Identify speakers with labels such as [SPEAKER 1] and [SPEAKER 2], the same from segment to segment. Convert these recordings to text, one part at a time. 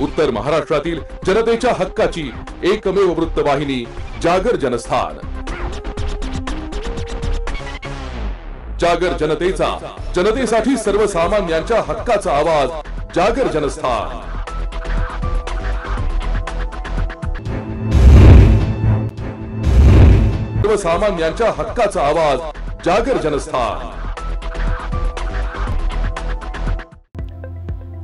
[SPEAKER 1] उत्तर महाराष्ट्रातील जनतेच्या हक्काची एकमेव वृत्तवाहिनी जागर जनस्थान। जागर जनतेचा, जनतेसाठी सर्वसामान्यांच्या हक्काचा आवाज, जागर जनस्थान। सर्वसामान्यांच्या हक्काचा आवाज, जागर जनस्थान।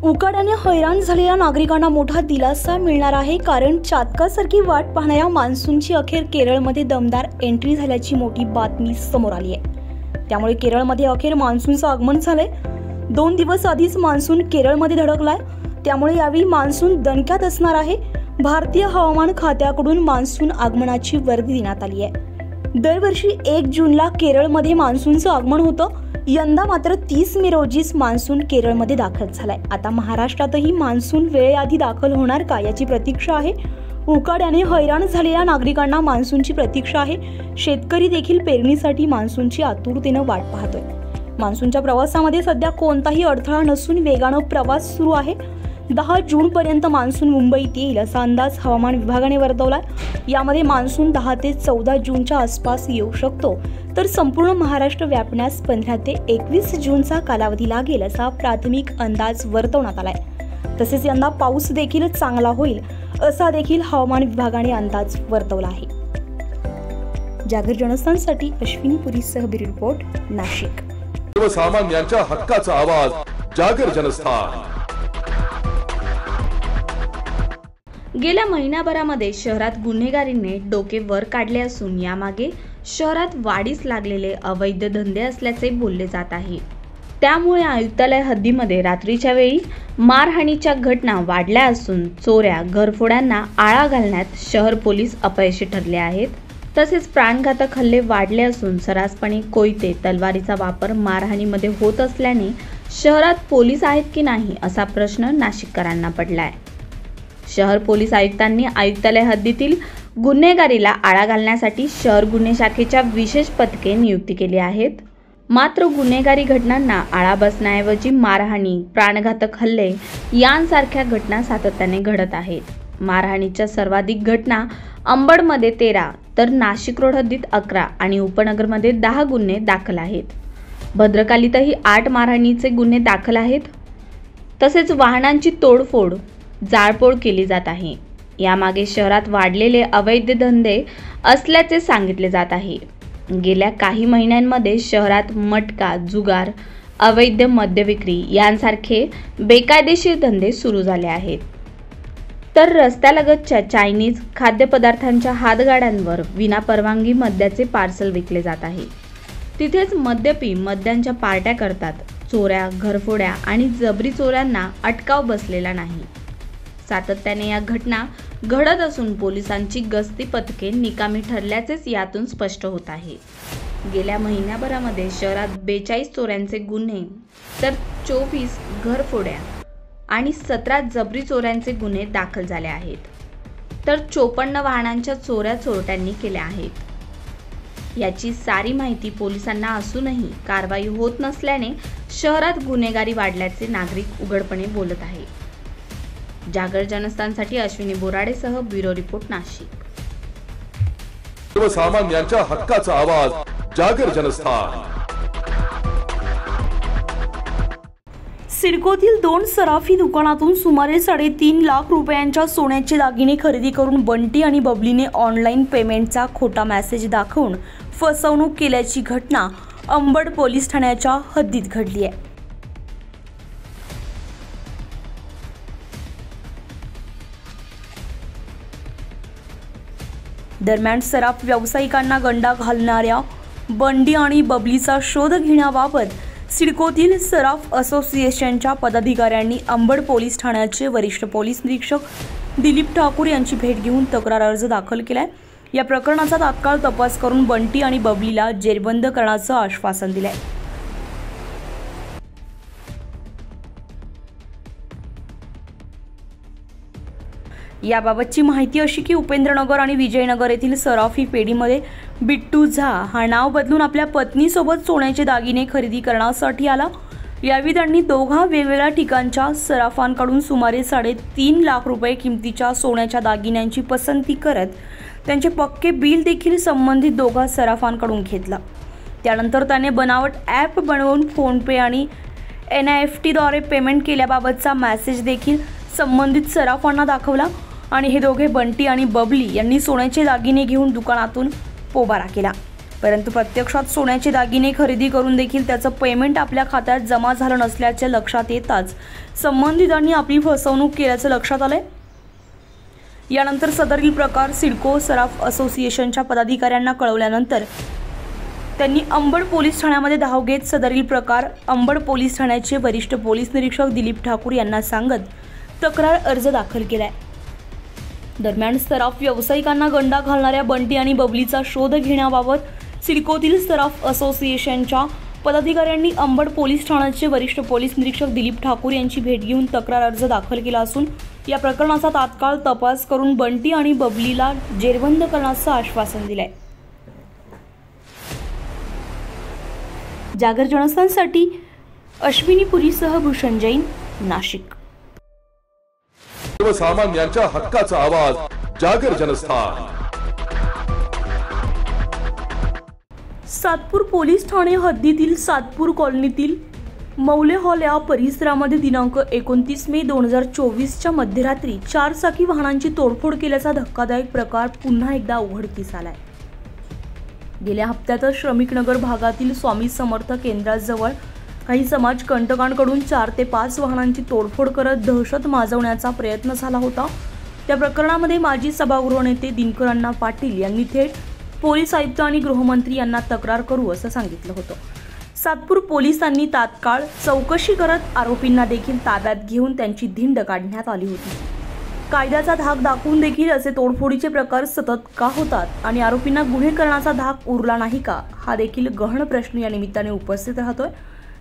[SPEAKER 2] उकाड्याने हैराण झालेल्या नागरिकांना मोठा दिलासा मिळणार आहे, कारण चातकासारखी वाट पाहणाऱ्या मान्सूनची अखेर केरळमध्ये दमदार एंट्री झाल्याची मोठी बातमी समोर आली आहे। त्यामुळे केरळमध्ये अखेर मान्सूनचं आगमन झालंय। 2 दिवस आधीच मान्सून केरळमध्ये धडकलाय, त्यामुळे यावेळी मान्सून दणक्यात असणार आहे। भारतीय हवामान खात्याकडून मान्सून आगमनाची वर्दी देण्यात आली आहे। दरवर्षी 1 जूनला केरळमध्ये मान्सूनचं आगमन होतं, यंदा मात्र 30 मे रोजीच मान्सून केरळमध्ये दाखल झालाय। आता महाराष्ट्रातही मान्सून वेळेआधी दाखल होणार का याची प्रतीक्षा आहे। उकाड्याने हैराण झालेल्या नागरिकांना मान्सूनची प्रतीक्षा आहे। शेतकरी देखील पेरणीसाठी मान्सूनची आतुरतेने वाट पाहतोय। मान्सूनच्या प्रवासामध्ये सध्या कोणताही अडथळा नसून वेगानं प्रवास सुरू आहे। 10 जून पर्यंत मान्सून मुंबईत येईल असा अंदाज हवामान विभागाने वर्तवलाय। यामध्ये मान्सून 10 ते 14 जूनच्या आसपास येऊ शकतो, तर संपूर्ण महाराष्ट्र व्यापण्यास 15 ते 21 जूनचा कालावधी लागेल असा प्राथमिक अंदाज वर्तवण्यात आलाय। तसेच यंदा पाऊस देखील चांगला होईल असा देखील हवामान विभागाने अंदाज वर्तवला आहे। जागर जनस्थानसाठी अश्विनी पुरीसह ब्युरो रिपोर्ट, नाशिक।
[SPEAKER 1] सर्वसामान्यांच्या हक्काचा आवाज, जागर जनस्थान।
[SPEAKER 3] गेल्या महिन्याभरामध्ये शहरात गुन्हेगारीने डोके वर काढले असून यामागे शहरात वाढीस लागलेले अवैध धंदे असल्याचे बोलले जात आहे। त्यामुळे आयुक्तालय हद्दीमध्ये रात्रीच्या वेळी मारहाणीच्या घटना वाढल्या असून चोऱ्या, घरफोड्यांना आळा घालण्यात शहर पोलीस अपयशी ठरले आहेत। तसेच प्राणघातक हल्ले वाढले असून सर्रासपणे कोयते, तलवारीचा वापर मारहाणीमध्ये होत असल्याने शहरात पोलीस आहेत की नाही असा प्रश्न नाशिककरांना पडलाय। शहर पोलीस आयुक्तांनी आयुक्तालय हद्दीतील गुन्हेगारीला आळा घालण्यासाठी शहर गुन्हे शाखेच्या विशेष पथके नियुक्ती केली आहेत। मात्र गुन्हेगारी घटनांना आळा बसण्याऐवजी मारहाणी, प्राणघातक हल्ले यांसारख्या घटना सातत्याने घडत आहेत। मारहाणीच्या सर्वाधिक घटना अंबडमध्ये 13 तर नाशिक रोड हद्दीत 11 आणि उपनगरमध्ये 10 गुन्हे दाखल आहेत। भद्रकालीतही 8 मारहाणीचे गुन्हे दाखल आहेत। तसेच वाहनांची तोडफोड, जाळपोळ केली जात आहे। यामागे शहरात वाढलेले अवैध धंदे असल्याचे सांगितले जात आहे। गेल्या काही महिन्यांमध्ये शहरात मटका, जुगार, अवैध मद्य विक्री यांसारखे बेकायदेशीर धंदे सुरू झाले आहेत। तर रस्त्यालगतच्या चायनीज खाद्यपदार्थांच्या हातगाड्यांवर विनापरवानगी मद्याचे पार्सल विकले जात आहे। तिथेच मद्यपी मद्यांच्या पार्ट्या करतात। चोऱ्या, घरफोड्या आणि जबरी चोऱ्यांना अटकाव बसलेला नाही। सातत्याने या घटना घडत असून पोलिसांची गस्ती पथके निकामी ठरल्याचेच यातून स्पष्ट होत आहे। गेल्या महिन्याभरामध्ये शहरात 42 चोऱ्यांचे गुन्हे तर 24 घरफोड्या आणि 17 जबरी चोऱ्यांचे गुन्हे दाखल झाले आहेत। तर 54 वाहनांच्या चोऱ्या चोरट्यांनी केल्या आहेत। याची सारी माहिती पोलिसांना असूनही कारवाई होत नसल्याने शहरात गुन्हेगारी वाढल्याचे नागरिक उघडपणे बोलत आहेत। जागर जनस्थानसाठी अश्विनी बोराडेसह ब्युरो रिपोर्ट, नाशिक।
[SPEAKER 1] सर्वसामान्यांच्या हक्काचा आवाज, जागर जनस्थान।
[SPEAKER 2] सिडकोतील 2 सराफी दुकानातून सुमारे 3.5 लाख रुपयांच्या सोन्याचे दागिने खरेदी करून बंटी आणि बबलीने ऑनलाईन पेमेंटचा खोटा मेसेज दाखवून फसवणूक केल्याची घटना अंबड पोलीस ठाण्याच्या हद्दीत घडली आहे। दरम्यान सराफ व्यावसायिकांना गंडा घालणाऱ्या बंडी आणि बबलीचा शोध घेण्याबाबत सिडकोतील सराफ असोसिएशनच्या पदाधिकाऱ्यांनी अंबड पोलीस ठाण्याचे वरिष्ठ पोलीस निरीक्षक दिलीप ठाकूर यांची भेट घेऊन तक्रार अर्ज दाखल केलाय। या प्रकरणाचा तात्काळ तपास करून बंटी आणि बबलीला जेरबंद करण्याचं आश्वासन दिलंय। याबाबतची माहिती अशी की उपेंद्रनगर आणि विजयनगर येथील सराफी पेढीमध्ये बिट्टू झा हा नाव बदलून आपल्या पत्नीसोबत सोन्याचे दागिने खरेदी करण्यासाठी आला। यावेळी त्यांनी दोघा वेगवेगळ्या ठिकाणच्या सराफांकडून सुमारे 3.5 लाख रुपये किमतीच्या सोन्याच्या दागिन्यांची पसंती करत त्यांचे पक्के बिल देखील संबंधित दोघा सराफांकडून घेतला। त्यानंतर त्याने बनावट ॲप बनवून फोनपे आणि NIFTद्वारे पेमेंट केल्याबाबतचा मेसेज देखील संबंधित सराफांना दाखवला आणि हे दोघे बंटी आणि बबली यांनी सोन्याचे दागिने घेऊन दुकानातून पोबारा केला। परंतु प्रत्यक्षात सोन्याचे दागिने खरेदी करून देखील त्याचं पेमेंट आपल्या खात्यात जमा झालं नसल्याचे लक्षात येताच संबंधितांनी आपली फसवणूक केल्याचं लक्षात आलंय। यानंतर सदरील प्रकार सिडको सराफ असोसिएशनच्या पदाधिकाऱ्यांना कळवल्यानंतर त्यांनी अंबड पोलीस ठाण्यामध्ये धाव घेत सदरील प्रकार अंबड पोलीस ठाण्याचे वरिष्ठ पोलीस निरीक्षक दिलीप ठाकूर यांना सांगत तक्रार अर्ज दाखल केलाय। दरम्यान सराफ व्यावसायिकांना गंडा घालणाऱ्या बंटी आणि बबलीचा शोध घेण्याबाबत सिडकोतील सराफ असोसिएशनच्या पदाधिकाऱ्यांनी अंबड पोलीस ठाण्याचे वरिष्ठ पोलीस निरीक्षक दिलीप ठाकूर यांची भेट घेऊन तक्रार अर्ज दाखल केला असून या प्रकरणाचा तात्काळ तपास करून बंटी आणि बबलीला जेरबंद करण्याचं आश्वासन दिलंय। जागर जनस्थानसाठी अश्विनी पुरीसह भूषण जैन, नाशिक।
[SPEAKER 1] सर्वसामान्यांच्या हक्काचा आवाज, जागर जनस्थान।
[SPEAKER 2] सातपूर पोलीस ठाणे हद्दीतील सातपूर कॉलनीतील मौले हॉल या परिसरामध्ये दिनांक 29 मे 2024च्या मध्यरात्री 4 चाकी वाहनांची तोडफोड केल्याचा धक्कादायक प्रकार पुन्हा एकदा उघडकीस आलाय। गेल्या हप्त्यातच श्रमिकनगर भागातील स्वामी समर्थ केंद्राजवळ काही समाजकंटकांकडून 4 ते 5 वाहनांची तोडफोड करत दहशत माजवण्याचा प्रयत्न झाला होता। त्या प्रकरणामध्ये माजी सभागृह नेते दिनकर अण्णा पाटील यांनी थेट पोलीस आयुक्त आणि गृहमंत्री यांना तक्रार करू असं सांगितलं होतं। सातपूर पोलिसांनी तात्काळ चौकशी करत आरोपींना देखील ताब्यात घेऊन त्यांची धिंड काढण्यात आली होती। कायद्याचा धाक दाखवून देखील असे तोडफोडीचे प्रकार सतत का होतात आणि आरोपींना गुन्हे करण्याचा धाक उरला नाही का, हा देखील गहन प्रश्न या निमित्ताने उपस्थित राहतोय।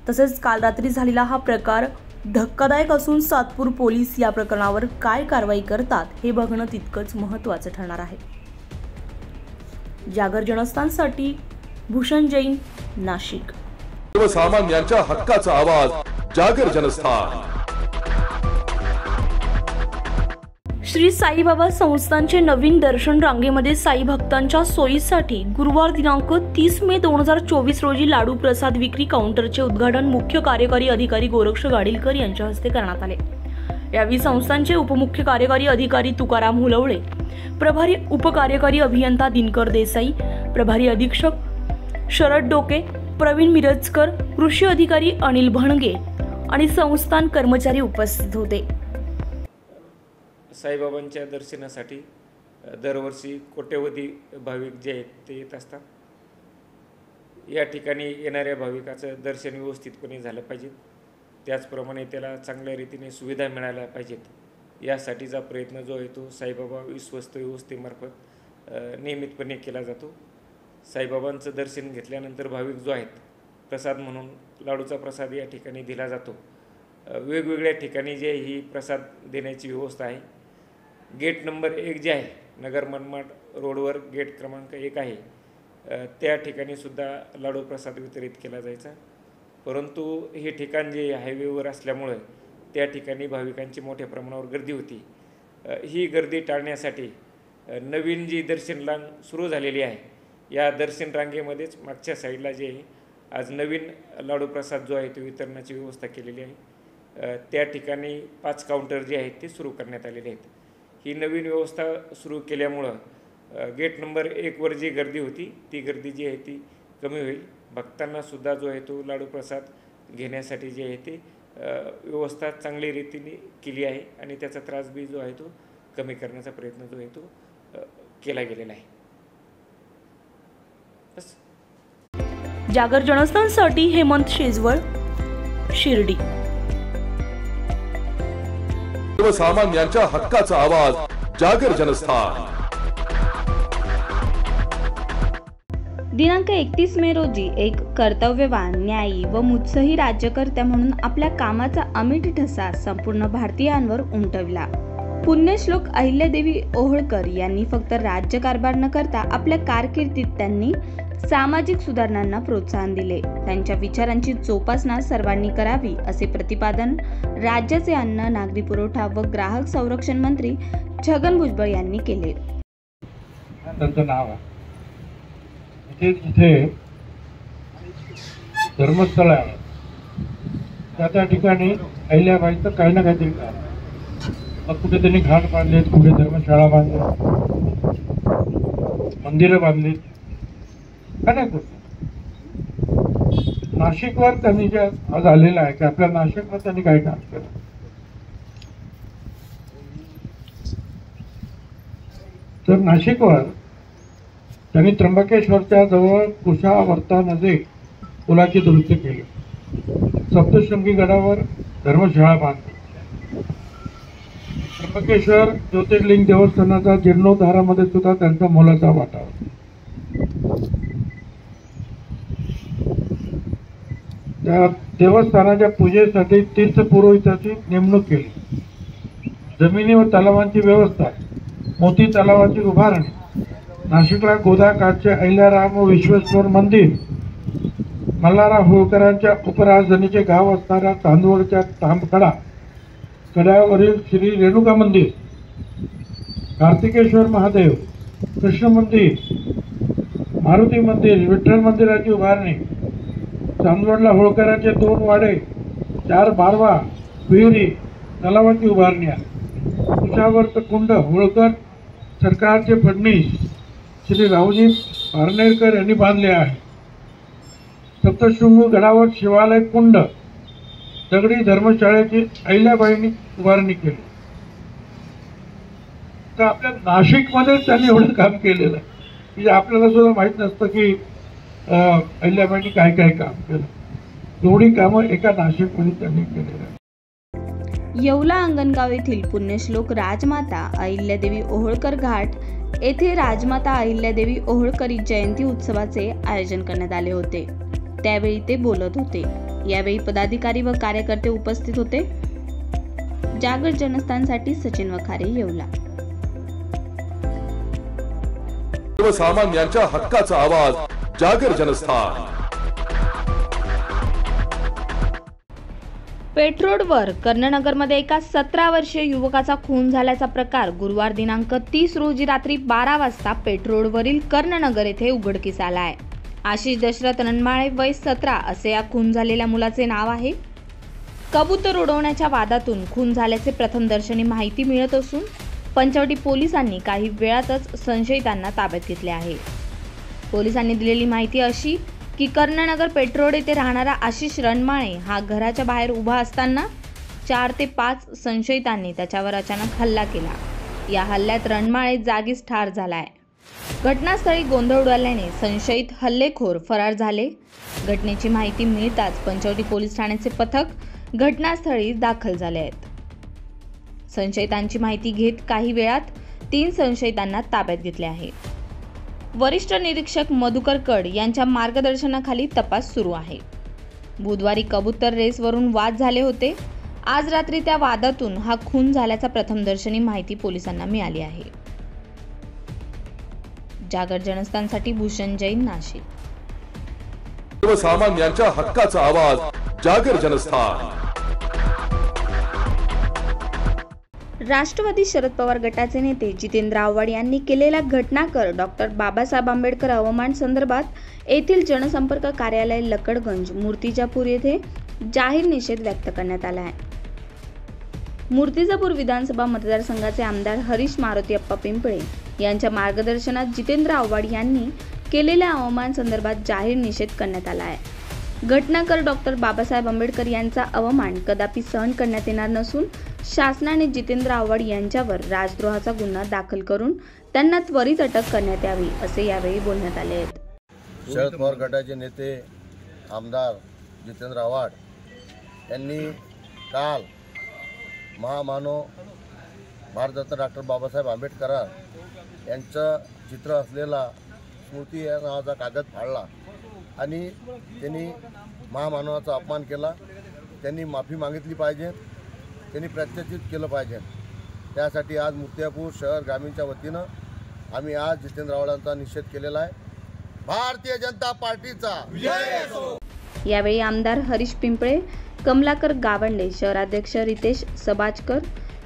[SPEAKER 2] तसेच काल रात्री झालेला हा प्रकार धक्कादायक असून सातपूर पोलीस या प्रकरणावर काय कारवाई करतात हे बघणं तितकंच महत्त्वाचं ठरणार आहे। जागर जनस्थानसाठी भूषण जैन, नाशिक।
[SPEAKER 1] सर्वसामान्यांच्या हक्काचा आवाज, जागर जनस्थान।
[SPEAKER 2] श्री साईबाबा संस्थानचे नवीन दर्शन रांगेमध्ये साई भक्तांच्या सोयीसाठी गुरुवार दिनांक 30 मे 2024 रोजी लाडू प्रसाद विक्री काउंटरचे उद्घाटन मुख्य कार्यकारी अधिकारी गोरक्ष गाडीलकर यांच्या हस्ते करण्यात आले। यावेळी संस्थानचे उपमुख्य कार्यकारी अधिकारी तुकाराम हुलवळे, प्रभारी उपकार्यकारी अभियंता दिनकर देसाई, प्रभारी अधीक्षक शरद डोके, प्रवीण मिरजकर, कृषी अधिकारी अनिल भणगे आणि संस्थान कर्मचारी उपस्थित होते।
[SPEAKER 4] साईबाबांच्या दर्शनासाठी दरवर्षी कोट्यवधी भाविक जे आहेत ते येत असतात। या ठिकाणी येणाऱ्या भाविकाचं दर्शन व्यवस्थितपणे झालं पाहिजे, त्याचप्रमाणे त्याला चांगल्या रीतीने सुविधा मिळायला पाहिजेत यासाठीचा प्रयत्न जो आहे तो साईबाबा विश्वस्त व्यवस्थेमार्फत नियमितपणे केला जातो। साईबाबांचं दर्शन घेतल्यानंतर भाविक जो आहेत प्रसाद म्हणून लाडूचा प्रसाद या ठिकाणी दिला जातो। वेगवेगळ्या ठिकाणी जे ही प्रसाद देण्याची व्यवस्था आहे। गेट नंबर 1 जे आहे नगर मनमाड रोडवर गेट क्रमांक 1 आहे, त्या ठिकाणी सुद्धा लाडू प्रसाद वितरित केला जायचा। परंतु हे ठिकाण जे हायवेवर असल्यामुळे त्या ठिकाणी भाविकांची मोठ्या प्रमाणावर गर्दी होती। ही गर्दी टाळण्यासाठी नवीन जी दर्शन रांग सुरू झालेली आहे, या दर्शन रांगेमध्येच मागच्या साईडला जे आहे आज नवीन लाडू प्रसाद जो आहे तो वितरणाची व्यवस्था केलेली आहे। त्या ठिकाणी 5 काउंटर जे आहेत ते सुरू करण्यात आलेले आहेत। ही नवीन व्यवस्था सुरू केल्यामुळं गेट नंबर 1 वर जी गर्दी होती ती गर्दी जी आहे ती कमी होईल। भक्तांना सुद्धा जो आहे तो लाडू प्रसाद घेण्यासाठी जे आहे ते व्यवस्था चांगली रीतीने केली आहे आणि त्याचा त्रास बी जो आहे तो कमी करण्याचा प्रयत्न जो आहे तो केला गेलेला आहे। बस।
[SPEAKER 2] जागर जनस्थानसाठी हेमंत शेजवळ, शिर्डी।
[SPEAKER 1] सर्वसामान्यांच्या हक्काचा आवाज, जागर जनस्थान।
[SPEAKER 3] दिनांक 31 मे रोजी एक कर्तव्यवान, न्यायी व मुत्सही राज्यकर्त्या म्हणून आपल्या कामाचा अमिट ठसा संपूर्ण भारतीयांवर उमटविला। पुण्यश्लोक अहिल्यादेवी ओहोळकर यांनी फक्त राज्यकारभार न करता आपल्या कारकिर्दीत त्यांनी सामाजिक सुधारणांना प्रोत्साहन दिले. त्यांच्या विचारांची जोपासना सर्वांनी करावी असे प्रतिपादन राज्याचे अन्न, नागरी पुरवठा व ग्राहक संरक्षण मंत्री छगन भुजबळ यांनी केले.
[SPEAKER 5] त्यांचं नाव आहे जिथे धर्मस्थळ आहे त्या ठिकाणी अहिल्याबाईचं काही ना काहीतरी काम. मग कुठे त्यांनी घाट बांधलेत, कुठे धर्मशाळा बांधल्या, मंदिरं बांधलीत, अनेक गोष्टी. नाशिकवर त्यांनी जे आज आलेलं आहे की आपल्या नाशिकवर त्यांनी काय काम केलं. तर नाशिकवर त्यांनी त्र्यंबकेश्वरच्या जवळ कुशावर्ता नदी पुलाची दुरुस्ती केली. सप्तशृंगी गडावर धर्मशाळा बांधली. त्र्यंबकेश्वर ज्योतिर्लिंग देवस्थानाचा जीर्णोद्धारामध्ये सुद्धा त्यांचा मोलाचा वाटा होता. त्या देवस्थानाच्या पूजेसाठी तीर्थपुरोहिताची नेमणूक केली. जमिनी व तलावांची व्यवस्था, मोती तलावाची उभारणी, नाशिकला गोदाकाठचे अहिल्याराम व विश्वेश्वर मंदिर, मल्हारराव होळकरांच्या उपराजधानीचे गाव असणाऱ्या चांदवडच्या तांबकडा कड्यावरील श्री रेणुका मंदिर, कार्तिकेश्वर महादेव, कृष्ण मंदिर, मारुती मंदिर, विठ्ठल मंदिराची उभारणी, चांदवडला होळकरांचे 2 वाडे, 4 बारवा, विहिरी, तलावाची उभारणी आहे. कुशावर्त कुंड होळकर सरकारचे फडणीस श्री रावजी पारनेरकर यांनी बांधले आहे. सप्तशृंगी गडावर शिवालय कुंड, दगडी धर्मशाळेची अहिल्याबाईंनी उभारणी केली. तर आपल्या नाशिकमध्ये त्यांनी एवढं काम केलेलं आहे की आपल्याला सुद्धा माहीत नसतं की अहिल्याबाईंनी काय काय काम केलं. एवढी कामं एका नाशिकमध्ये त्यांनी केलेलं आहे.
[SPEAKER 3] येवला अंगणगाव येथील पुण्यश्लोक राजमाता अहिल्यादेवी ओहोळकर घाट येथे राजमाता अहिल्यादेवी ओहोळकर जयंती उत्सवाचे आयोजन करण्यात आले होते. त्यावेळी ते बोलत होते. यावेळी पदाधिकारी व कार्यकर्ते उपस्थित होते. जागर जनस्थानसाठी सचिन वखारे, येवला.
[SPEAKER 1] सर्वसामान्यांच्या हक्काचा आवाज, जागर जनस्थान.
[SPEAKER 3] पेठरोडवर कर्णनगरमध्ये एका 17 वर्षीय युवकाचा खून झाल्याचा प्रकार गुरुवार दिनांक 30 रोजी रात्री 12 वाजता पेठरोडवरील कर्णनगर येथे उघडकीस आला आहे. आशिष दशरथ रणमाळे, वय 17 असे या खून झालेल्या मुलाचे नाव आहे. कबूतर उडवण्याच्या वादातून खून झाल्याचे प्रथमदर्शनी माहिती मिळत असून पंचवटी पोलिसांनी काही वेळातच संशयितांना ताब्यात घेतले आहे. पोलिसांनी दिलेली माहिती अशी की कर्णनगर पेठरोड येथे राहणारा आशिष रणमाळे हा घराच्या बाहेर उभा असताना 4 ते 5 संशयितांनी त्याच्यावर अचानक हल्ला केला. या हल्ल्यात रणमाळे जागीच ठार झालाय. घटनास्थळी गोंधळ उडाल्याने संशयित हल्लेखोर फरार झाले. घटनेची माहिती मिळताच पंचवटी पोलीस ठाण्याचे पथक घटनास्थळी दाखल झाले आहेत. संशयितांची माहिती घेत काही वेळात 3 संशयितांना ताब्यात घेतले आहे. वरिष्ठ निरीक्षक मधुकर कड यांच्या मार्गदर्शनाखाली तपास सुरू आहे. बुधवारी कबूतर रेसवरून वाद झाले होते. आज रात्री त्या वादातून हा खून झाल्याचा प्रथमदर्शनी माहिती पोलिसांना मिळाली आहे. जागर जनस्थानसाठी भूषण जैन, नाशिक.
[SPEAKER 1] सर्वसामान्यांच्या हक्काचा आवाज, जागर जनस्थान.
[SPEAKER 3] राष्ट्रवादी शरद पवार गटाचे नेते जितेंद्र आव्हाड यांनी केलेल्या घटनाकर डॉक्टर बाबासाहेब आंबेडकर अवमान संदर्भात येथील जनसंपर्क कार्यालय लकडगंज मूर्तिजापूर येथे जाहीर निषेध व्यक्त करण्यात आला आहे. मूर्तिजापूर विधानसभा मतदारसंघाचे आमदार हरीश मारुती अप्पा पिंपळे यांच्या मार्गदर्शनात जितेंद्र आव्हाड यांनी केलेल्या अवमान संदर्भात जाहीर निषेध करण्यात आला आहे. घटनाकर डॉक्टर बाबासाहेब आंबेडकर यांचा अवमान कदापि सहन करण्यात येणार नसून शासनाने जितेंद्र आव्हाड यांच्यावर राजद्रोहाचा गुन्हा दाखल करून त्यांना त्वरित अटक करण्यात यावी असे यावेळी बोलण्यात आले आहेत.
[SPEAKER 6] शरद पवार गटाचे नेते आमदार जितेंद्र आव्हाड यांनी काल महामानव भारतरत्न डॉक्टर बाबासाहेब आंबेडकर यांचं चित्र असलेला स्मृती या नावाचा कागद फाडला आणि त्यांनी महामानवाचा अपमान केला. त्यांनी माफी मागितली पाहिजे, त्यांनी प्रत्यक्षित केलं पाहिजे. त्यासाठी आज मूर्तिजापूर शहर ग्रामीणच्या वतीनं आम्ही आज जितेंद्र आव्हाडांचा निषेध केलेला आहे. भारतीय जनता पार्टीचा विजय असो.
[SPEAKER 3] यावेळी आमदार हरीश पिंपळे, कमलाकर गावंडे, शहराध्यक्ष रितेश सबाजकर,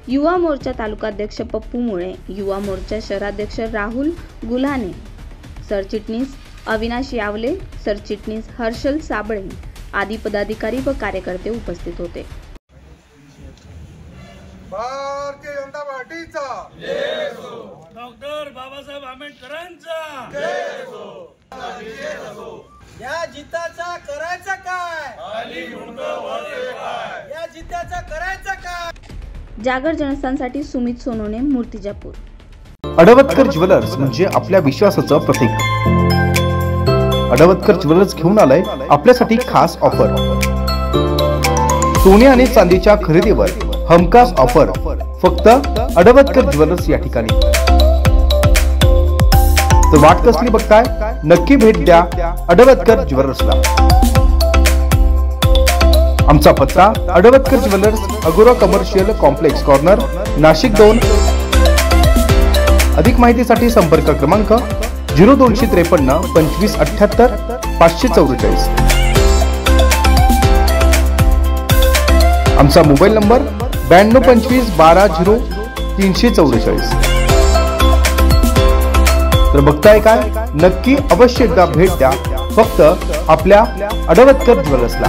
[SPEAKER 3] युवा मोर्चा तालुकाध्यक्ष पप्पू मुळे, युवा मोर्चा शहराध्यक्ष राहुल गुल्हाने, सरचिटणीस अविनाश यावले, सरचिटणीस हर्षल साबळे आदी पदाधिकारी व कार्यकर्ते उपस्थित होते.
[SPEAKER 7] भारतीय जनता पार्टीचा जय असो. डॉक्टर बाबासाहेब आंबेडकरांचा जय असो.
[SPEAKER 8] या जिताचा करायचं काय, या जिताचा करायचं काय.
[SPEAKER 3] जागर जनस्थानसाठी सुमित सोनोने, मूर्तिजापूर.
[SPEAKER 9] अडवतकर ज्वेलर्स म्हणजे आपल्या विश्वासाचं प्रतीक. अडवतकर ज्वेलर्स घेऊन आलाय आपल्यासाठी खास ऑफर. सोने आणि चांदीच्या खरेदीवर हमखास ऑफर फक्त अडवतकर ज्वेलर्स या ठिकाणी. तर वाट कसली बघताय, नक्की भेट द्या अडवतकर ज्वेलर्सला. आमचा पत्ता अडवतकर ज्वेलर्स, अगोरा कमर्शियल कॉम्प्लेक्स कॉर्नर, नाशिक 2. अधिक माहितीसाठी संपर्क क्रमांक 0253 25 78 544. आमचा मोबाईल नंबर 92 25 12 0 344. तर बघताय काय, नक्की अवश्य एकदा भेट द्या फक्त आपल्या अडवतकर ज्वेलर्सला.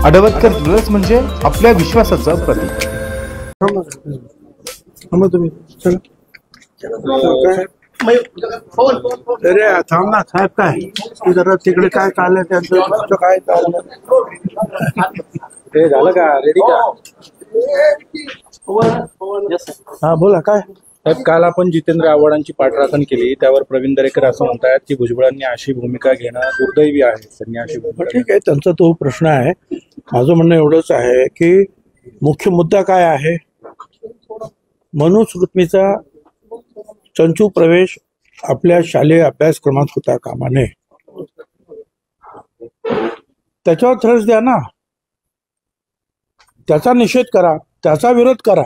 [SPEAKER 9] अडवतकर ज्वेलर्स म्हणजे आपल्या विश्वासाचं प्रतीक.
[SPEAKER 5] अरे थांब ना साहेब, काय जरा तिकडे काय चाललंय त्यांचं, काय चाललं
[SPEAKER 10] ते झालं का, रेडी का?
[SPEAKER 5] हा बोला काय
[SPEAKER 10] साहेब, काल आपण जितेंद्र आव्हाडांची पाठराखण केली, त्यावर प्रवीण दरेकर असं म्हणतात की भुजबळांनी अशी भूमिका घेणं दुर्दैवी आहे. त्यांनी अशी भूमिका.
[SPEAKER 5] ठीक आहे, त्यांचा तो प्रश्न आहे. माझं म्हणणं एवढंच आहे की मुख्य मुद्दा काय आहे, मनुस्मृतीचा चंचू प्रवेश आपल्या शालेय अभ्यासक्रमात होता कामा नये. त्याच्यावर थ्रस द्या ना, त्याचा निषेध करा, त्याचा विरोध करा.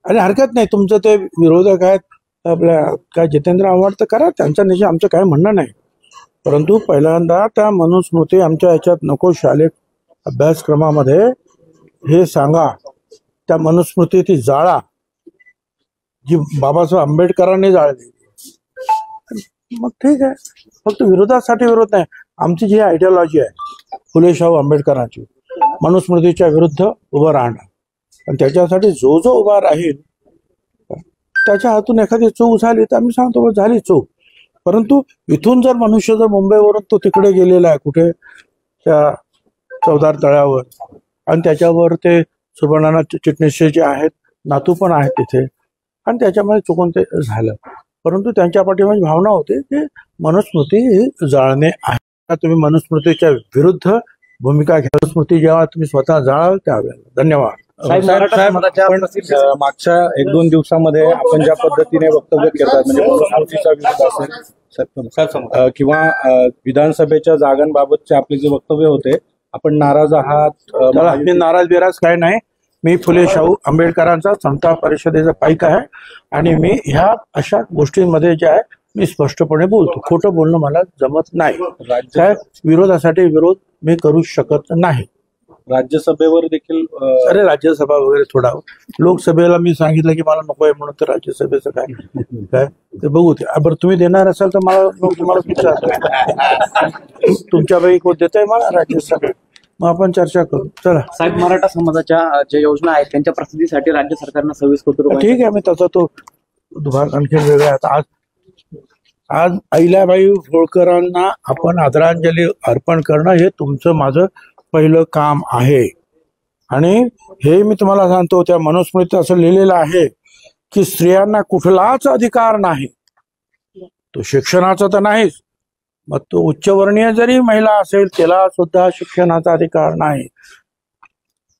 [SPEAKER 5] आणि हरकत नाही, तुमचं ते विरोधक आहेत आपल्या काय जितेंद्र आव्हाड, तर करा त्यांचा निषेध, आमचं काय म्हणणं नाही. परंतु पहिल्यांदा त्या मनुस्मृती आमच्या याच्यात नको, शालेय अभ्यासक्रमामध्ये हे सांगा. त्या मनुस्मृती ती जाळा जी बाबासाहेब आंबेडकरांनी जाळली. मग ठीक आहे, फक्त विरोधासाठी विरोध नाही. आमची जी आयडियोलॉजी आहे फुले शाहू आंबेडकरांची, मनुस्मृतीच्या विरुद्ध उभं राहणं, आणि त्याच्यासाठी जो जो उभा राहील त्याच्या हातून एखादी चूक झाली तर आम्ही सांगतो झाली चूक. परंतु इथून जर मनुष्य जर मुंबईवरून तो तिकडे गेलेला आहे कुठे त्या चौदार तळ्यावर, आणि त्याच्यावर ते सुवर्णनाथ चिटणीसचे जे आहेत नातू पण आहेत तिथे, आणि त्याच्यामध्ये चुकून ते झालं. परंतु त्यांच्या पाठीमागे भावना होती की मनुस्मृती ही जाळणे आहे. तुम्ही मनुस्मृतीच्या विरुद्ध भूमिका घ्या. मनुस्मृती जेव्हा तुम्ही स्वतः जाळाल त्यावेळेला. धन्यवाद.
[SPEAKER 10] मागच्या 1-2 दिवसामध्ये आपण ज्या पद्धतीने वक्तव्य करतात, म्हणजे मनुस्मृतीचा विरोध असेल किंवा विधानसभेच्या जागांबाबतचे आपले जे वक्तव्य होते, आपण नाराज आहात?
[SPEAKER 5] मी नाराज बिराज काय नाही. मी फुले शाहू आंबेडकरांचा समता परिषदेचा पाईक आहे, आणि मी ह्या अशा गोष्टींमध्ये जे आहे मी स्पष्टपणे बोलतो. खोटं बोलणं मला जमत नाही. काय विरोधासाठी विरोध मी करू शकत नाही.
[SPEAKER 10] राज्यसभेवर देखील
[SPEAKER 5] अरे राज्यसभा वगैरे थोडा, लोकसभेला मी सांगितलं की मला नको आहे म्हणून, तर राज्यसभेचं काय ते बघू. ते बरं तुम्ही देणार असाल तर मला तुम्हाला विचारतो, तुमच्यापैकी कोण देत आहे मला राज्यसभेत, मग आपण चर्चा करू. चला
[SPEAKER 11] साहेब, मराठा समाजाच्या ज्या योजना आहेत त्यांच्या प्रसिद्धीसाठी राज्य सरकारनं 26 कोटी रुपये.
[SPEAKER 5] ठीक आहे, मी त्याचा तो भाग आणखी वेगळा. आता आज अहिल्याबाई होळकरांना आपण आदरांजली अर्पण करणं हे तुमचं माझं पहिलं काम आहे. आणि हे मी तुम्हाला सांगतो, त्या मनुस्मृतीत असं लिहिलेलं आहे की स्त्रियांना कुठलाच अधिकार नाही. तो शिक्षणाचा तर नाहीच, मग तो उच्चवर्णीय जरी महिला असेल त्याला सुद्धा शिक्षणाचा अधिकार नाही.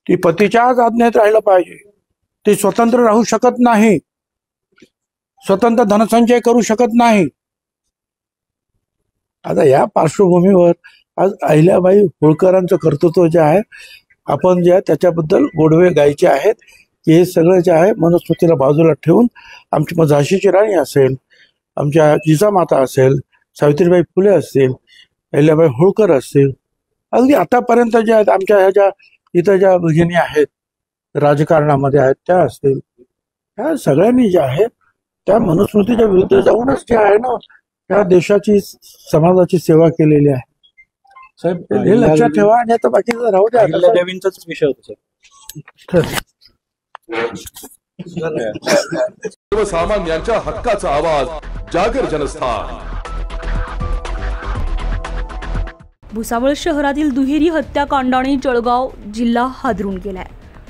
[SPEAKER 5] ती पतीच्याच आज्ञेत राहिलं पाहिजे. ती स्वतंत्र राहू शकत नाही, स्वतंत्र धनसंचय करू शकत नाही. आता या पार्श्वभूमीवर आज अहिल्याबाई होळकरांचं कर्तृत्व जे आहे, आपण जे आहे त्याच्याबद्दल गोडवे गायचे आहेत की हे सगळं जे आहे मनुस्मृतीला बाजूला ठेवून आमची मग झाशीची राणी असेल, आमच्या जिजामाता असेल, सावित्रीबाई फुले असतील, अहिल्याबाई होळकर असतील, अगदी आतापर्यंत ज्या आहेत आमच्या ह्या इथं ज्या भगिनी आहेत राजकारणामध्ये आहेत त्या असतील, त्या सगळ्यांनी जे आहे त्या मनुस्मृतीच्या विरुद्ध जाऊनच जे आहे ना त्या देशाची समाजाची सेवा केलेली आहे. साहेब हे लक्षात ठेवा आणि आता बाकीचं राहू द्या.
[SPEAKER 10] देवींचाच विषय होता
[SPEAKER 1] सर्वसामान्यांच्या हक्काचा आवाज जागर जनस्थान.
[SPEAKER 2] भुसावळ शहरातील दुहेरी हत्याकांडाने जळगाव जिल्हा हादरून गेलाय.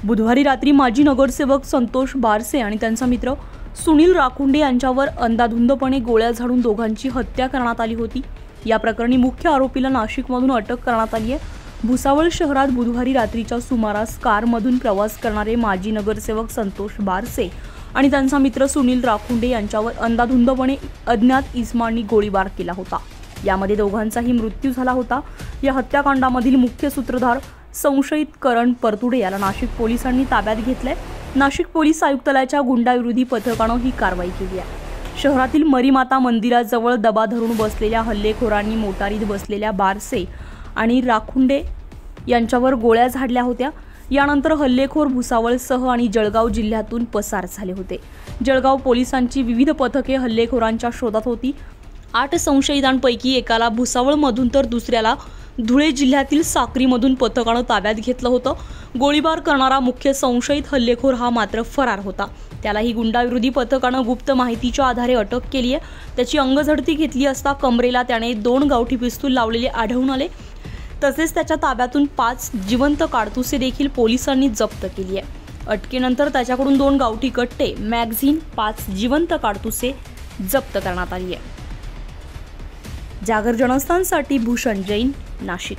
[SPEAKER 2] बुधवारी रात्री माजी नगरसेवक संतोष बारसे आणि त्यांचा मित्र सुनील राखुंडे यांच्यावर अंधाधुंदपणे गोळ्या झाडून दोघांची हत्या करण्यात आली होती. या प्रकरणी मुख्य आरोपीला नाशिकमधून अटक करण्यात आली आहे. भुसावळ शहरात बुधवारी रात्रीच्या सुमारास कारमधून प्रवास करणारे माजी नगरसेवक संतोष बारसे आणि त्यांचा मित्र सुनील राखुंडे यांच्यावर अंधाधुंदपणे अज्ञात इसमांनी गोळीबार केला होता. यामध्ये दोघांचाही मृत्यू झाला होता. या हत्याकांडामधील मुख्य सूत्रधार संशयित करण परतुडे याला नाशिक पोलिसांनी ताब्यात घेतलंय. नाशिक पोलीस आयुक्तालयाच्या गुंडाविरोधी पथकानं ही कारवाई केली आहे. शहरातील मरीमाता मंदिराजवळ दबा धरून बसलेल्या हल्लेखोरांनी मोटारीत बसलेल्या बारसे आणि राखुंडे यांच्यावर गोळ्या झाडल्या होत्या. यानंतर हल्लेखोर भुसावळसह आणि जळगाव जिल्ह्यातून पसार झाले होते. जळगाव पोलिसांची विविध पथके हल्लेखोरांच्या शोधात होती. 8 संशयितांपैकी एकाला भुसावळमधून तर दुसऱ्याला धुळे जिल्ह्यातील साक्रीमधून पथकानं ताब्यात घेतलं होतं. गोळीबार करणारा मुख्य संशयित हल्लेखोर हा मात्र फरार होता. त्यालाही गुंडाविरोधी पथकानं गुप्त माहितीच्या आधारे अटक केली आहे. त्याची अंगझडती घेतली असता कमरेला त्याने 2 गावठी पिस्तूल लावलेले आढळून आले. तसेच त्याच्या ताब्यातून 5 जिवंत काडतुसे देखील पोलिसांनी जप्त केली आहे. अटकेनंतर त्याच्याकडून 2 गावठी कट्टे, मॅगझिन, 5 जिवंत काडतुसे जप्त करण्यात आली आहे. जागर जनस्थानसाठी भूषण जैन, नाशिक.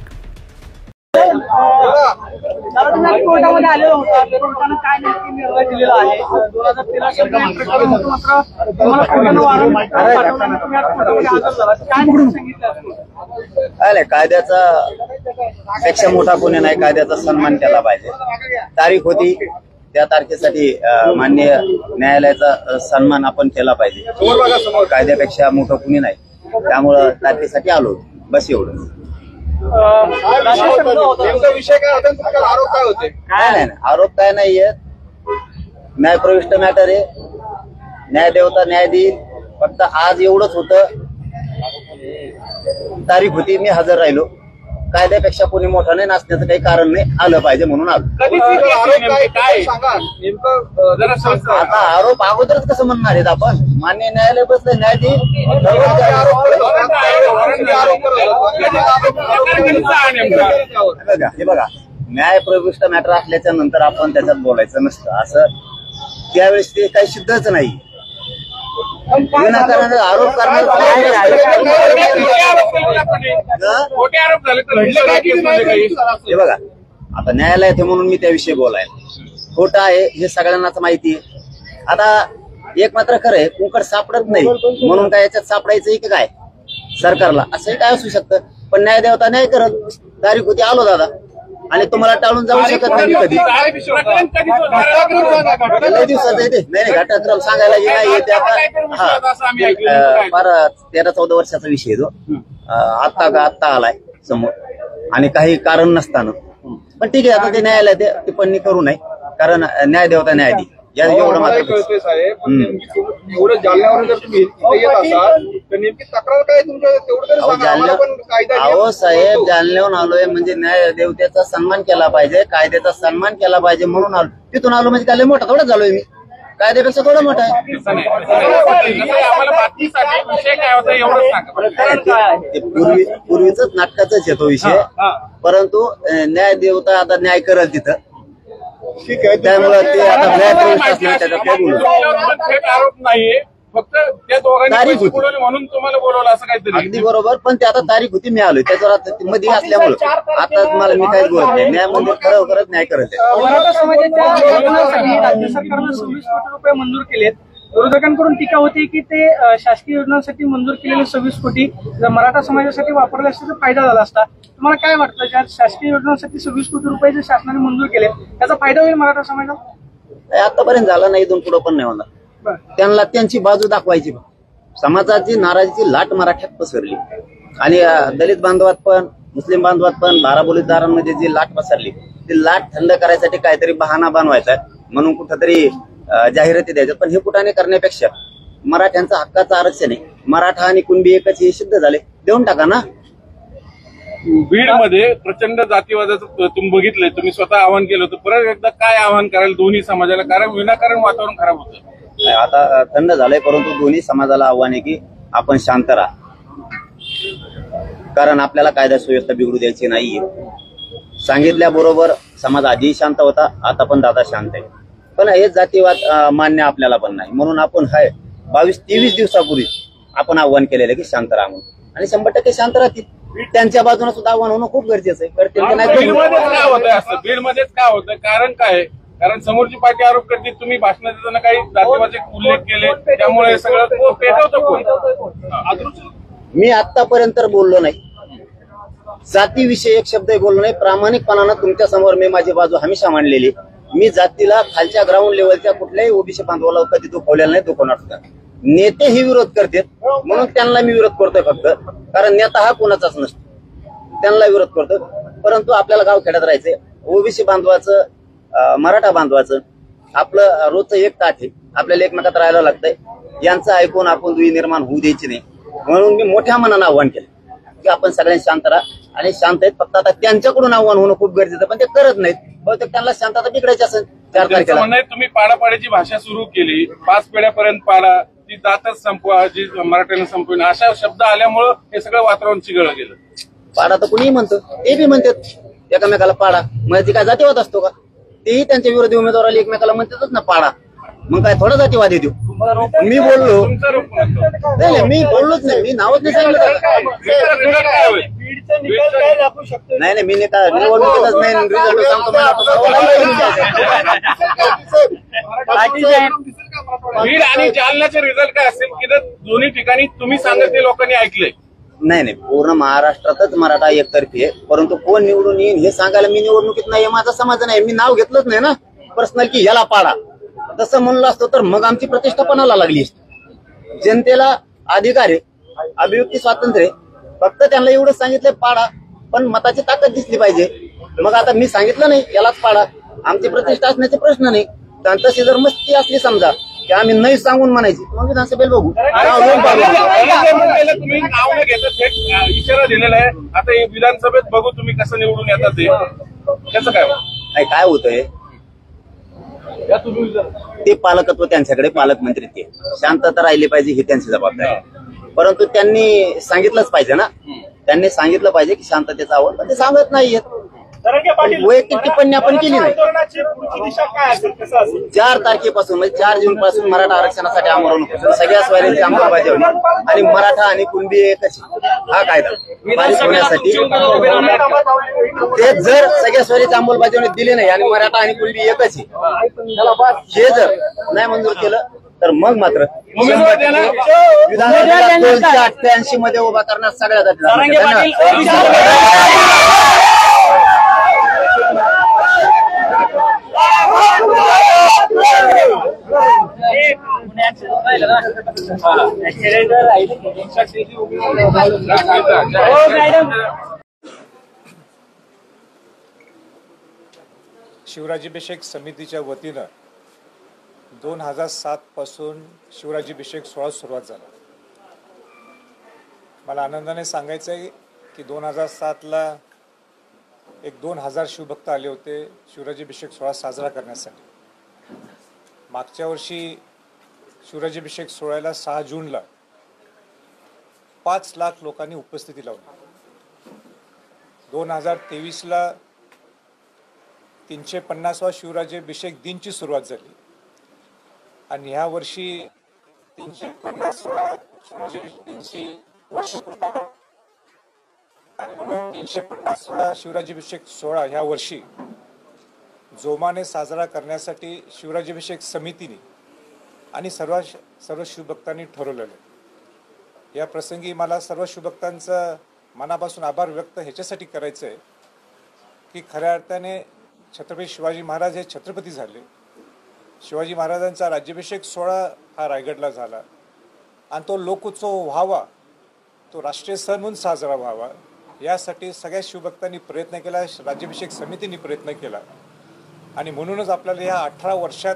[SPEAKER 8] कोर्टामध्ये आले होते, कोर्टानं काय नक्की निर्णय दिलेला आहे? 2013 प्रकरण होतं, मात्र तुम्हाला कोर्टानं वॉरंट पाठवलं, तुम्ही आज कोर्टामध्ये हजर झाला. काय सांगितलं?
[SPEAKER 12] नाही, कायद्याचा पेक्षा मोठा कोणी नाही, कायद्याचा सन्मान केला पाहिजे. तारीख होती त्या तारखेसाठी माननीय न्यायालयाचा सन्मान आपण केला पाहिजे. कायद्यापेक्षा मोठं कुणी नाही, त्यामुळं तारखेसाठी आलो, बस एवढं.
[SPEAKER 7] विषय काय होता? आरोप काय होते?
[SPEAKER 12] नाही, आरोप काय नाहीये. न्यायप्रविष्ट मॅटर आहे, न्यायदेवता न्याय देईल. फक्त आज एवढंच होतं, तारीख होती, मी हजर राहिलो. कायद्यापेक्षा कोणी मोठा नाही, नाचण्याचं काही कारण नाही, आलं पाहिजे म्हणून आलो. आता आरोप अगोदरच कसं म्हणणार आहेत आपण? मान्य न्यायालय बसलं, न्याय देईल. हे बघा, न्यायप्रविष्ट मॅटर असल्याच्या नंतर आपण त्याच्यात बोलायचं नसतं. असं त्यावेळेस ते काही सिद्धच नाही. विनाकारण आरोप करणार. हे बघा, आता न्यायालयात आहे म्हणून मी त्याविषयी बोलायला. खोटं आहे हे सगळ्यांनाच माहिती आहे. आता एक मात्र खरं आहे, कुंकड सापडत नाही म्हणून काय याच्यात सापडायचं की काय सरकारला? असंही काय असू शकतं. पण न्यायदेवता न्याय करत. तारीख होती, आलो दादा, आणि तुम्हाला टाळून जाऊ शकत नाही कधी. लय दिवसाचं येते. नाही, घटनाक्रम सांगायला नाही येते. आता फार 13-14 वर्षाचा विषय तो. आत्ता आलाय समोर आणि काही कारण नसताना. पण ठीक आहे, आता ते न्यायालयात टिप्पणी करू नये, कारण न्यायदेवता न्याय देईल. एवढं मात्र
[SPEAKER 7] एवढं जालन्यावर जर तुम्ही येत असाल तर नेमकी तक्रार काय तुमच्या? तेवढं
[SPEAKER 12] अहो साहेब, जालन्याहून आलोय म्हणजे न्यायदेवतेचा सन्मान केला पाहिजे, कायद्याचा सन्मान केला पाहिजे म्हणून आलो. तिथून आलो म्हणजे काय मोठा थोडा झालोय मी? कायद्यापेक्षा थोडा मोठा आहे. पूर्वीच नाटकाचाच येतो विषय, परंतु न्यायदेवता आता न्याय करेल तिथं.
[SPEAKER 7] ठीक आहे,
[SPEAKER 12] त्यामुळे ते आता
[SPEAKER 7] आरोप नाहीये, फक्त त्या दोघांनी म्हणून तुम्हाला बोलवलं असं काहीतरी.
[SPEAKER 12] अगदी बरोबर, पण ते आता तारीख होती, मी आलोय त्याच्यावर मध्ये असल्यामुळे आता मला मी काहीच बोलत नाही. न्याय म्हणजे खरोखरच न्याय करत आहे.
[SPEAKER 8] मराठा समाजाच्या राज्य सरकारनं 26 कोटी रुपये मंजूर केलेत. विरोधकांकडून टीका होती की ते शासकीय योजनांसाठी मंजूर केलेले 26 कोटी जर मराठा समाजासाठी वापरले असते तर फायदा झाला असता. तुम्हाला काय वाटतं, ज्या शासकीय योजनांसाठी 26 कोटी रुपये जे शासनाने मंजूर केले त्याचा फायदा होईल मराठा समाजाला?
[SPEAKER 12] आतापर्यंत झाला नाही, इथून पुढे पण नाही होणार. त्यांना त्यांची बाजू दाखवायची. समाजाची नाराजीची लाट मराठ्यात पसरली आणि दलित बांधवात पण मुस्लिम बांधवात पण बाराबोलीदारांमध्ये जी लाट पसरली ती लाट थंड करायसाठी काहीतरी बहाणा बनवायचा म्हणून कुठंतरी जाहिराती द्यायच्या. पण हे कुठाने करण्यापेक्षा मराठ्यांचा हक्काचं आरक्षण आहे, मराठा आणि कुणबी एकच हे सिद्ध झाले, देऊन टाका ना.
[SPEAKER 13] बीडमध्ये प्रचंड जातीवादाचं तुम्ही बघितलंय, तुम्ही स्वतः आवाहन केलं होतं. परत एकदा काय आवाहन कराल दोन्ही समाजाला, कारण विनाकारण वातावरण खराब होतं.
[SPEAKER 12] आता थंड झालंय, परंतु दोन्ही समाजाला आव्हान आहे की आपण शांत राहा, कारण आपल्याला कायदा सुव्यवस्था बिघडू द्यायची नाहीये. सांगितल्याबरोबर समाज आधीही शांत होता, आता पण दादा शांत आहे. पण हे जातीवाद मान्य आपल्याला पण नाही, म्हणून आपण 22-23 दिवसापूर्वी आपण आव्हान केलेलं की शांत राहा म्हणून, आणि 100% शांत राहतील. त्यांच्या बाजूने सुद्धा आव्हान होणं खूप गरजेचं आहे.
[SPEAKER 13] बीडमध्येच काय होतंय असं, बीडमध्येच काय होतंय, कारण काय? कारण समोरची पार्टी आरोप करते तुम्ही भाषणात देताना काही जातीवादाचे उल्लेख केले, त्यामुळे सगळं पेटवतं कोण?
[SPEAKER 12] मी आतापर्यंत बोललो नाही, जातीविषयी एक शब्दही बोललो नाही. प्रामाणिकपणानं तुमच्या समोर मी माझी बाजू हमेशा मांडलेली. मी जातीला खालच्या ग्राउंड लेवलच्या कुठल्याही ओबीसी बांधवाला कधी दुखवलेला नाही, दुखवणार सुद्धा. नेतेही विरोध करतात म्हणून त्यांना मी विरोध करतोय फक्त, कारण नेता हा कोणाचाच नसतो, त्यांना विरोध करतो. परंतु आपल्याला गाव खेड्यात राहायचंय. ओबीसी बांधवाचं मराठा बांधवाचं आपलं रोजचं एक ताट आहे, आपल्याला एकमेकात राहायला लागतंय. यांचं ऐकून आपण दुई निर्माण होऊ द्यायची नाही, म्हणून मी मोठ्या मनानं आव्हान केलं की आपण सगळ्यांनी शांत राहा. आणि शांत आहेत, फक्त आता त्यांच्याकडून आव्हान होणं खूप गरजेचं, पण ते करत नाहीत. बहुतेक त्यांना शांतता बिघडायची असेल. 4 तारखेला
[SPEAKER 13] तुम्ही पाडापाड्याची भाषा सुरू केली, 5 पिढ्यापर्यंत पाडा, ती जातच संपवा, जी मराठ्यानं संपवून, अशा शब्द आल्यामुळं हे सगळं वातावरण चिघळलं गेलं.
[SPEAKER 12] पाडा तर कुणीही म्हणतं, ते बी म्हणतात एकामेकाला पाडा. म्हणजे ती काय जातीवाद असतो का? तेही त्यांच्या विरोधी उमेदवाराला एकमेकाला म्हणतातच ना पाडा. मग काय थोडा जातीवाद येतो? मी बोललो नाही, मी बोललोच नाही, मी नावच नाही सांगितलं. नाही, मी निवडणुकीतच नाही, रिझल्ट सांगतो.
[SPEAKER 13] बीड आणि जालन्याचे रिझल्ट काय असेल की दोन्ही ठिकाणी तुम्ही सांगितले लोकांनी ऐकले?
[SPEAKER 12] नाही, पूर्ण महाराष्ट्रातच मराठा एकतर्फी आहे. परंतु कोण निवडून येईल हे सांगायला मी निवडणुकीत नाही, माझा समाज नाही. मी नाव घेतलंच नाही ना पर्सनल की याला पाडा. तसं म्हणलं असतं तर मग आमची प्रतिष्ठा पणाला लागली असती. जनतेला अधिकार आहे, अभिव्यक्ती स्वातंत्र्य आहे, फक्त त्यांना एवढंच सांगितलंय पाडा, पण मताची ताकद दिसली पाहिजे. मग आता मी सांगितलं नाही यालाच पाडा, आमची प्रतिष्ठा असण्याचे प्रश्न नाही. तशी जर मस्ती असली समजा की आम्ही नाही सांगून म्हणायची, मग विधानसभेला बघू.
[SPEAKER 13] तुम्ही नाव न घेता थेट इशारा दिलेला आहे, आता विधानसभेत बघू तुम्ही कसं निवडून येतात ते. त्याचं
[SPEAKER 12] काय होतंय, ते पालकत्व त्यांच्याकडे, पालकमंत्री ते शांतता राहिली पाहिजे ही त्यांची जबाबदारी आहे. परंतु त्यांनी सांगितलंच पाहिजे ना, त्यांनी सांगितलं पाहिजे की शांततेचा आव्हान, पण ते सांगत नाहीयेत. वैयक्तिक टिप्पणी आपण केली नाही. 4 तारखेपासून म्हणजे 4 जून पासून मराठा आरक्षणासाठी आंदोलन होतं, सगळ्या सोयऱ्यांची अंमलबजावणी आणि मराठा आणि कुणबी एकच हा कायदा पारित होण्यासाठी ते जर सगळ्या सोयऱ्याची अंमलबजावणी दिली नाही आणि मराठा आणि कुणबी एकच हे जर नाही मंजूर केलं तर मग मात्र विधानसभेला 288 मध्ये उभा करण्यास सगळ्या जाती.
[SPEAKER 14] शिवराज्याभिषेक समितीच्या वतीनं 2007 पासून शिवराज्याभिषेक सोहळा सुरुवात झाला. मला आनंदाने सांगायचं आहे की 2007ला 2,000 शिवभक्त आले होते शिवराज्याभिषेक सोहळा साजरा करण्यासाठी. मागच्या वर्षी शिवराज्याभिषेक सोहळ्याला 6 जूनला 5 लाख लोकांनी उपस्थिती लावली. 2023ला 350वा शिवराज्याभिषेक दिनची सुरुवात झाली आणि ह्या वर्षी 350वा शिवराज्याभिषेक सोहळा ह्या वर्षी जोमाने साजरा करण्यासाठी शिवराज्याभिषेक समितीने आणि सर्व शिवभक्तांनी ठरवलेलं आहे. या प्रसंगी मला सर्व शिवभक्तांचं मनापासून आभार व्यक्त ह्याच्यासाठी करायचं आहे की खऱ्या अर्थाने छत्रपती शिवाजी महाराज हे छत्रपती झाले. शिवाजी महाराजांचा राज्याभिषेक सोहळा हा रायगडला झाला आणि तो लोकोत्सव व्हावा, तो राष्ट्रीय सण म्हणून साजरा व्हावा यासाठी सगळ्या शिवभक्तांनी प्रयत्न केला, राज्याभिषेक समितीने प्रयत्न केला. आणि म्हणूनच आपल्याला या 18 वर्षात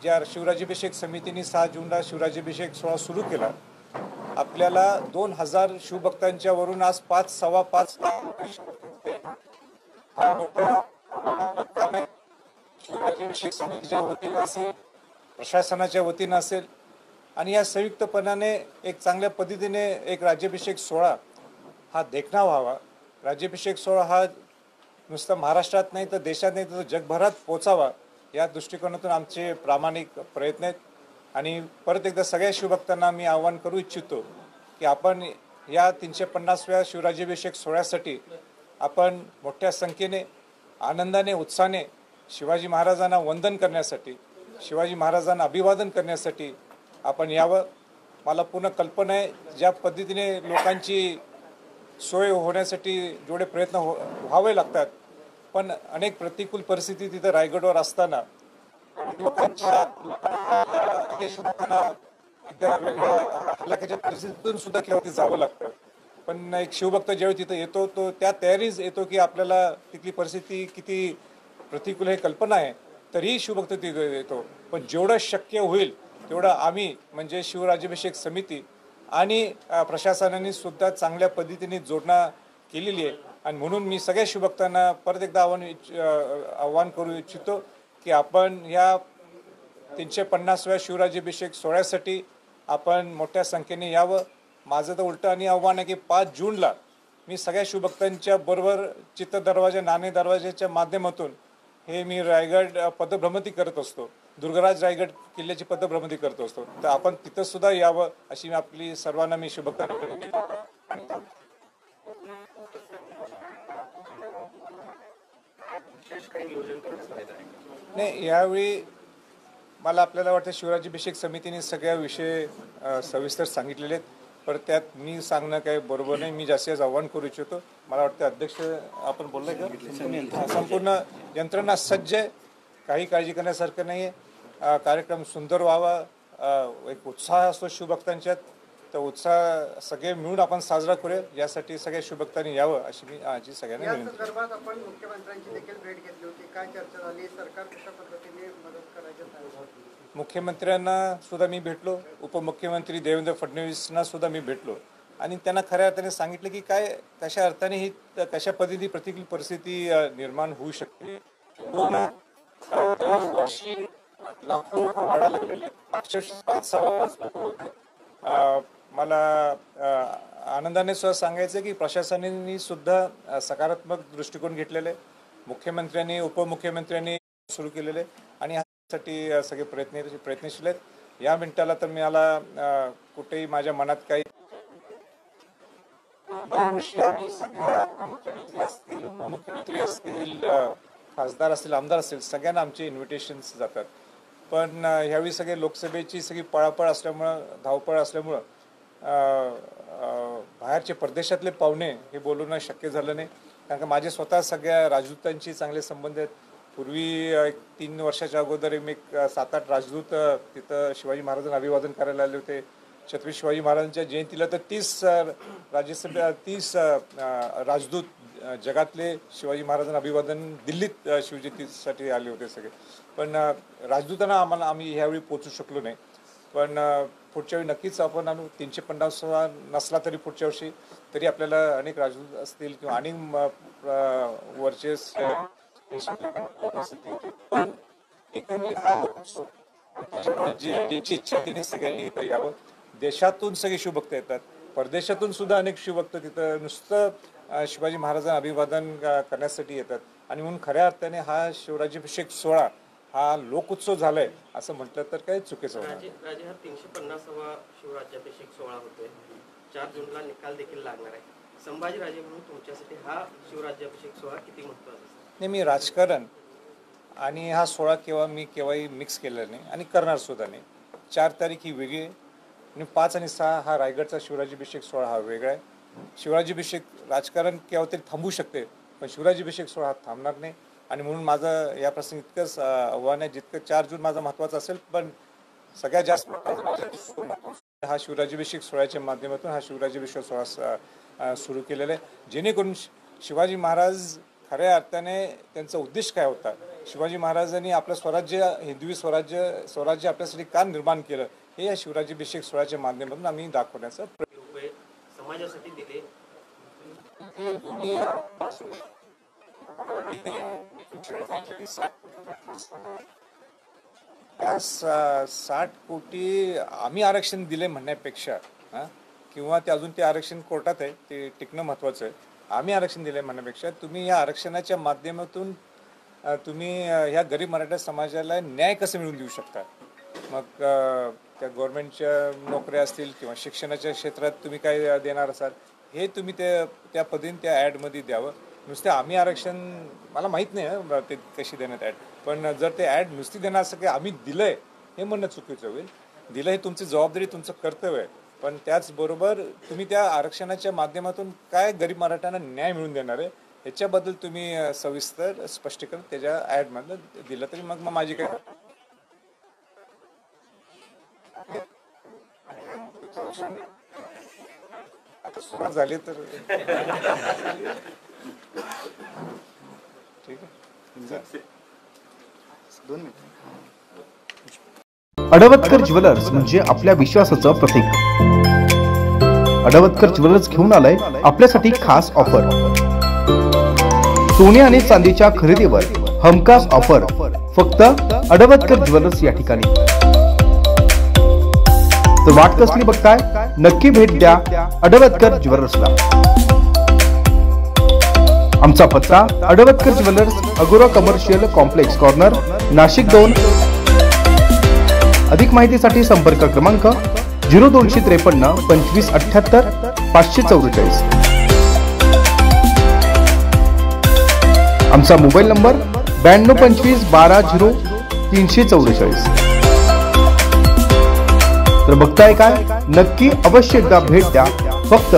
[SPEAKER 14] ज्या शिवराज्याभिषेक समितीने 6 जूनला शिवराज्याभिषेक सोहळा सुरू केला, आपल्याला 2000 शिवभक्तांच्या वरून आज 5-5.25 शिवराज्याभिषेक समितीच्या वतीनं असेल, प्रशासनाच्या वतीनं असेल आणि या संयुक्तपणाने एक चांगल्या पद्धतीने एक राज्याभिषेक सोहळा हा देखणा व्हावा. राज्याभिषेक सोहळा हा नुसता महाराष्ट्रात नाही तर देशात नाही तर जगभरात पोचावा या दृष्टिकोनातून आमचे प्रामाणिक प्रयत्न आहेत. आणि परत एकदा सगळ्या शिवभक्तांना मी आवाहन करू इच्छितो की आपण या 350व्या शिवराज्याभिषेक सोहळ्यासाठी आपण मोठ्या संख्येने आनंदाने उत्साहाने शिवाजी महाराजांना वंदन करण्यासाठी, शिवाजी महाराजांना अभिवादन करण्यासाठी आपण यावं. मला पूर्ण कल्पना आहे ज्या पद्धतीने लोकांची सोय होण्यासाठी जेवढे प्रयत्न व्हावे लागतात, पण अनेक प्रतिकूल परिस्थिती तिथं रायगडवर असताना लोकांच्या परिस्थितीतून सुद्धा केव्हा जावं लागतं. पण एक शिवभक्त ज्यावेळी तिथं येतो तो त्या तयारीच येतो की आपल्याला तिथली परिस्थिती किती प्रतिकूल हे कल्पना आहे तरीही शिवभक्त तिथं येतो. पण जेवढं शक्य होईल तेवढं आम्ही म्हणजे शिवराज्याभिषेक समिती आणि प्रशासनाने सुद्धा चांगल्या पद्धतीने जोडणा केलेली आहे. आणि म्हणून मी सगळ्या शिवभक्तांना परत एकदा आवाहन करू इच्छितो की आपण या 350व्या शिवराज्याभिषेक सोहळ्यासाठी आपण मोठ्या संख्येने यावं. माझं तर उलटं आणि आव्हान आहे की 5 जूनला मी सगळ्या शिवभक्तांच्या बरोबर चित्त दरवाजा, नाणे दरवाजाच्या माध्यमातून हे मी रायगड पदभ्रमंती करत असतो, दुर्गराज रायगड किल्ल्याची पदभ्रमंती करत असतो. तर आपण तिथं सुद्धा यावं अशी आपली सर्वांना मी शुभकामना. नाही, यावेळी मला आपल्याला वाटतं शिवराज्याभिषेक समितीने सगळ्या विषय सविस्तर सांगितलेले आहेत. पण त्यात मी सांगणं काही बरोबर नाही. मी जास्तीत आव्हान करू इच्छितो. मला वाटतं अध्यक्ष आपण बोलले का संपूर्ण यंत्रणा सज्ज आहे, काही काळजी करण्यासारखं नाही आहे. कार्यक्रम सुंदर व्हावा, एक उत्साह असतो शिवभक्तांच्यात, तर उत्साह सगळे मिळून आपण साजरा करूया यासाठी सगळ्या शिवभक्तांनी यावं अशी मी आजी सगळ्यांना विनंती करतो.
[SPEAKER 8] आपण मुख्यमंत्र्यांची देखील भेट घेतली होती, काय चर्चा झाली, सरकार कशा पद्धतीने मदत करायची?
[SPEAKER 14] मुख्यमंत्र्यांना सुद्धा मी भेटलो, उपमुख्यमंत्री देवेंद्र फडणवीसना सुद्धा मी भेटलो आणि त्यांना खऱ्या अर्थाने सांगितलं की काय कशा अर्थाने ही कशा पद्धतीने प्रतिकूल परिस्थिती निर्माण होऊ शकते. मला आनंदाने सुद्धा सांगायचं की प्रशासनाने सुद्धा सकारात्मक दृष्टिकोन घेतलेले, मुख्यमंत्र्यांनी उपमुख्यमंत्र्यांनी सुरू केलेले आणि यासाठी सगळे प्रयत्नशील आहेत. या मिनिटाला तर मला कुठेही माझ्या मनात काही मुख्यमंत्री असतील, खासदार असतील, आमदार असतील, सगळ्यांना आमचे इन्व्हिटेशन्स जातात. पण ह्यावेळी सगळे लोकसभेची सगळी पळापळ असल्यामुळं, धावपळ असल्यामुळं बाहेरचे परदेशातले पाहुणे हे बोलवणं शक्य झालं नाही. कारण का माझे स्वतः सगळ्या राजदूतांशी चांगले संबंध आहेत. पूर्वी एक 3 वर्षाच्या अगोदर मी 7-8 राजदूत तिथं शिवाजी महाराजांना अभिवादन करायला आले होते. छत्रपती शिवाजी महाराजांच्या जयंतीला तर 30 राजदूत जगातले शिवाजी महाराजांना अभिवादन दिल्लीत शिवजयंतीसाठी आले होते सगळे. पण राजदूतांना आम्ही ह्यावेळी पोचू शकलो नाही. पण पुढच्या वेळी नक्कीच आपण आणू. 350 नसला तरी पुढच्या वर्षी तरी आपल्याला अनेक राजदूत असतील किंवा अनेक वरचे इच्छा तिने सगळ्यांनी यावं. देशातून सगळे शिवभक्त येतात, परदेशातून सुद्धा अनेक शिवभक्त तिथं नुसतं शिवाजी महाराजांना अभिवादन करण्यासाठी येतात. आणि म्हणून खऱ्या अर्थाने हा शिवराज्याभिषेक सोहळा हा लोकोत्सव झालाय असं म्हटलं तर काही चुकीचं होणार.
[SPEAKER 15] राजे, हा 350वा शिवराज्याभिषेक सोहळा होतोय. 4 जूनला निकाल देखील लागणार आहे. संभाजीराजे म्हणून तुमच्यासाठी हा शिवराज्याभिषेक सोहळा किती महत्त्वाचा आहे?
[SPEAKER 14] नाही, मी राजकारण आणि हा सोहळा केव्हाही मिक्स केलेला नाही आणि करणार सुद्धा नाही. 4 तारीख ही वेगळी आहे आणि 5 आणि 6 हा रायगडचा शिवराज्याभिषेक सोहळा हा वेगळा आहे. शिवराज्याभिषेक राजकारण केव्हा तरी थांबू शकते, पण शिवराज्याभिषेक सोहळा हा थांबणार नाही. आणि म्हणून माझं या प्रसंगी इतकंच आव्हान आहे, जितकं 4 जून माझा महत्त्वाचा असेल, पण सगळ्यात जास्त हा शिवराज्याभिषेक सोहळ्याच्या माध्यमातून हा शिवराज्याभिषेक सोहळा सुरू केलेला आहे, जेणेकरून शिवाजी महाराज खऱ्या अर्थाने त्यांचा उद्देश काय होता, शिवाजी महाराजांनी आपलं स्वराज्य, हिंदवी स्वराज्य आपल्यासाठी का निर्माण केलं, हे या शिवराज्याभिषेक सोहळ्याच्या माध्यमातून आम्ही दाखवण्याचा
[SPEAKER 15] रुपये समाजासाठी दिले.
[SPEAKER 14] 60 कोटी आम्ही आरक्षण दिले म्हणण्यापेक्षा किंवा ते अजून ते आरक्षण कोर्टात आहे, ते टिकणं महत्त्वाचं आहे. आम्ही आरक्षण दिले म्हणण्यापेक्षा तुम्ही या आरक्षणाच्या माध्यमातून तुम्ही ह्या गरीब मराठा समाजाला न्याय कसं मिळवून देऊ शकता. मग त्या गव्हर्नमेंटच्या नोकऱ्या असतील किंवा शिक्षणाच्या क्षेत्रात तुम्ही काय देणार असाल, हे तुम्ही त्या पद्धतीने त्या ॲडमध्ये द्यावं. नुसते आम्ही आरक्षण मला माहीत नाही ते कशी देण्यात ॲड, पण जर ते ॲड नुसती देणार असं की आम्ही दिलंय हे म्हणणं चुकीचं होईल. दिलं हे तुमची जबाबदारी, तुमचं कर्तव्य आहे, पण त्याचबरोबर तुम्ही त्या आरक्षणाच्या माध्यमातून काय गरीब मराठ्यांना न्याय मिळवून देणार आहे ह्याच्याबद्दल तुम्ही सविस्तर स्पष्टीकरण त्याच्या ॲडमधलं दिलं तरी मग माझी काय झाली तर ठीक आहे.
[SPEAKER 9] अडवतकर ज्वेलर्स म्हणजे आपल्या विश्वासाचं प्रतीक. अडवतकर ज्वेलर्स घेऊन आलंय आपल्यासाठी खास ऑफर. सोने आणि चांदीच्या खरेदीवर हमखास ऑफर फक्त अडवतकर ज्वेलर्स या ठिकाणी. तर वाट कसली बघताय, नक्की भेट द्या अडवतकर ज्वेलर्सला. आमचा पत्ता अडवतकर ज्वेलर्स, अगोरा कमर्शियल कॉम्प्लेक्स कॉर्नर, नाशिक 2. अधिक माहितीसाठी संपर्क क्रमांक 0253 25 78 544. आमचा मोबाईल नंबर 92 25 12 0 344. तर बघताय काय, नक्की अवश्य एकदा भेट द्या फक्त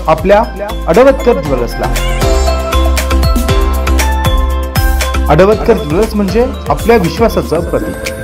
[SPEAKER 9] आपल्या अडवतकर ज्वेलर्सला. अडवतकर ज्वेलर्स म्हणजे आपल्या विश्वासाचं प्रतीक.